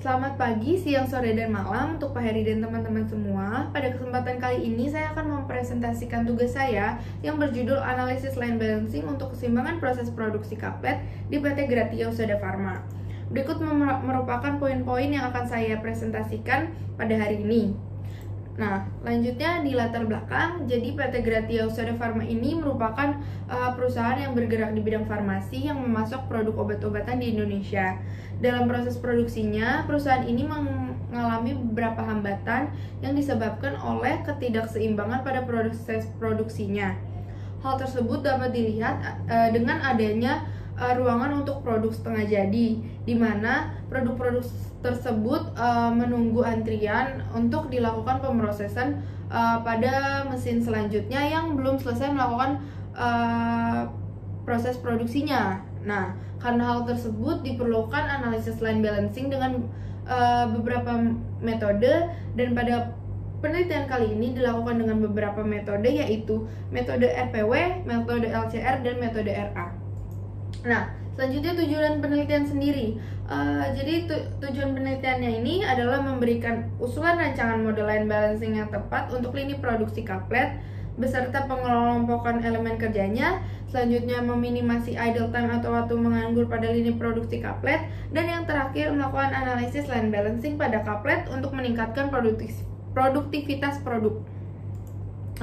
Selamat pagi, siang, sore, dan malam untuk Pak Heri dan teman-teman semua. Pada kesempatan kali ini saya akan mempresentasikan tugas saya yang berjudul Analisis Line Balancing untuk keseimbangan proses produksi kaplet di PT Gratia Usada Farma. Berikut merupakan poin-poin yang akan saya presentasikan pada hari ini. Nah, lanjutnya di latar belakang, jadi PT Gratia Usada Farma ini merupakan perusahaan yang bergerak di bidang farmasi yang memasok produk obat-obatan di Indonesia. Dalam proses produksinya, perusahaan ini mengalami beberapa hambatan yang disebabkan oleh ketidakseimbangan pada proses produksinya. Hal tersebut dapat dilihat dengan adanya ruangan untuk produk setengah jadi, di mana produk-produk tersebut menunggu antrian untuk dilakukan pemrosesan pada mesin selanjutnya yang belum selesai melakukan proses produksinya. Nah, karena hal tersebut diperlukan analisis line balancing dengan beberapa metode, dan pada penelitian kali ini dilakukan dengan beberapa metode, yaitu metode RPW, metode LCR, dan metode RA. Nah, selanjutnya tujuan penelitian sendiri. Jadi tujuan penelitiannya ini adalah memberikan usulan rancangan model line balancing yang tepat untuk lini produksi kaplet beserta pengelompokan elemen kerjanya. Selanjutnya meminimasi idle time atau waktu menganggur pada lini produksi kaplet, dan yang terakhir melakukan analisis line balancing pada kaplet untuk meningkatkan produktivitas produk.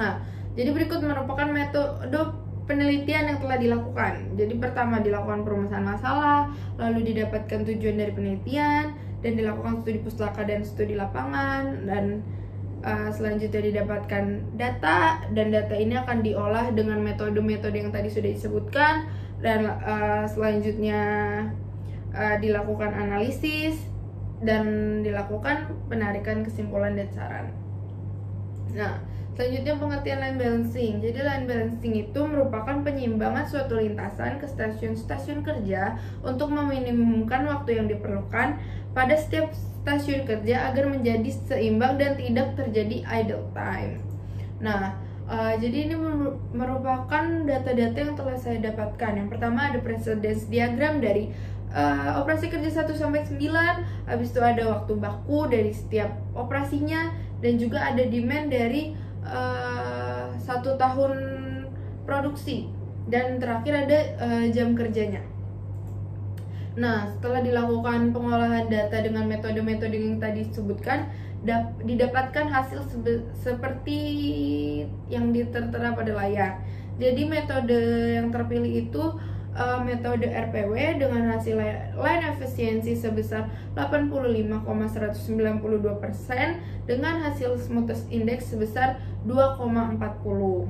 Nah, jadi berikut merupakan metode penelitian yang telah dilakukan. Jadi pertama dilakukan perumusan masalah, lalu didapatkan tujuan dari penelitian, dan dilakukan studi pustaka dan studi lapangan, dan selanjutnya didapatkan data, dan data ini akan diolah dengan metode-metode yang tadi sudah disebutkan, dan selanjutnya dilakukan analisis dan dilakukan penarikan kesimpulan dan saran. Nah, selanjutnya pengertian line balancing. Jadi line balancing itu merupakan penyeimbangan suatu lintasan ke stasiun-stasiun kerja untuk meminimumkan waktu yang diperlukan pada setiap stasiun kerja agar menjadi seimbang dan tidak terjadi idle time. Nah, jadi ini merupakan data-data yang telah saya dapatkan. Yang pertama ada precedence diagram dari operasi kerja 1-9, habis itu ada waktu baku dari setiap operasinya, dan juga ada demand dari 1 tahun produksi, dan terakhir ada jam kerjanya. Nah, setelah dilakukan pengolahan data dengan metode-metode yang tadi disebutkan, didapatkan hasil seperti yang tertera pada layar. Jadi metode yang terpilih itu metode RPW dengan hasil line efisiensi sebesar 85,192% dengan hasil smoothness index sebesar 2,40.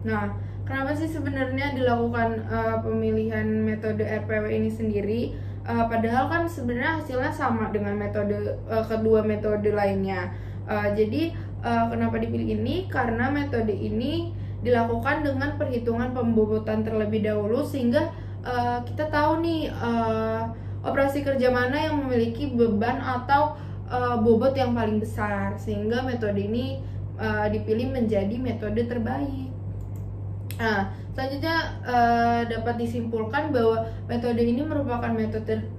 Nah, kenapa sih sebenarnya dilakukan pemilihan metode RPW ini sendiri? Padahal kan sebenarnya hasilnya sama dengan metode kedua metode lainnya. Jadi kenapa dipilih ini? Karena metode ini dilakukan dengan perhitungan pembobotan terlebih dahulu, sehingga kita tahu nih operasi kerja mana yang memiliki beban atau bobot yang paling besar, sehingga metode ini dipilih menjadi metode terbaik. Nah, selanjutnya dapat disimpulkan bahwa metode ini merupakan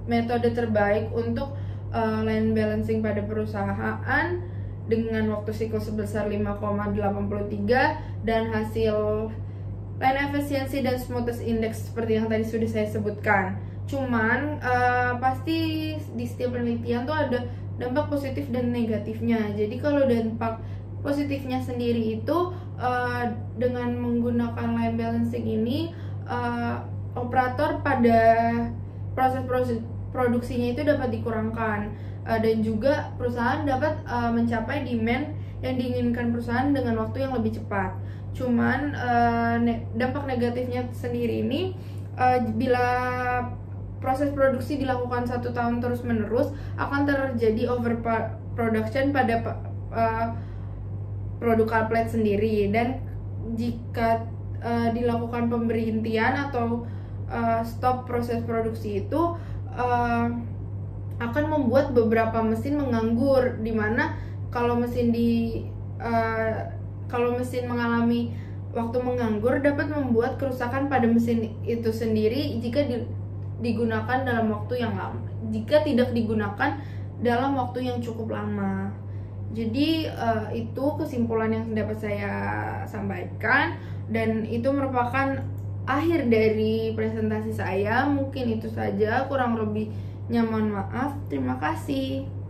metode terbaik untuk line balancing pada perusahaan dengan waktu siklus sebesar 5,83 dan hasil line efisiensi dan smoothness index seperti yang tadi sudah saya sebutkan. Cuman pasti di setiap penelitian tuh ada dampak positif dan negatifnya. Jadi kalau dampak positifnya sendiri itu dengan menggunakan line balancing ini operator pada proses produksinya itu dapat dikurangkan, dan juga perusahaan dapat mencapai demand yang diinginkan perusahaan dengan waktu yang lebih cepat. Cuman dampak negatifnya sendiri ini bila proses produksi dilakukan 1 tahun terus menerus akan terjadi overproduction pada produk kaplet sendiri, dan jika dilakukan pemberhentian atau stop proses produksi itu akan membuat beberapa mesin menganggur, dimana kalau mesin mengalami waktu menganggur dapat membuat kerusakan pada mesin itu sendiri jika digunakan dalam waktu yang lama. Jika tidak digunakan dalam waktu yang cukup lama. Jadi itu kesimpulan yang dapat saya sampaikan, dan itu merupakan akhir dari presentasi saya. Mungkin itu saja, kurang lebihnya mohon maaf. Terima kasih.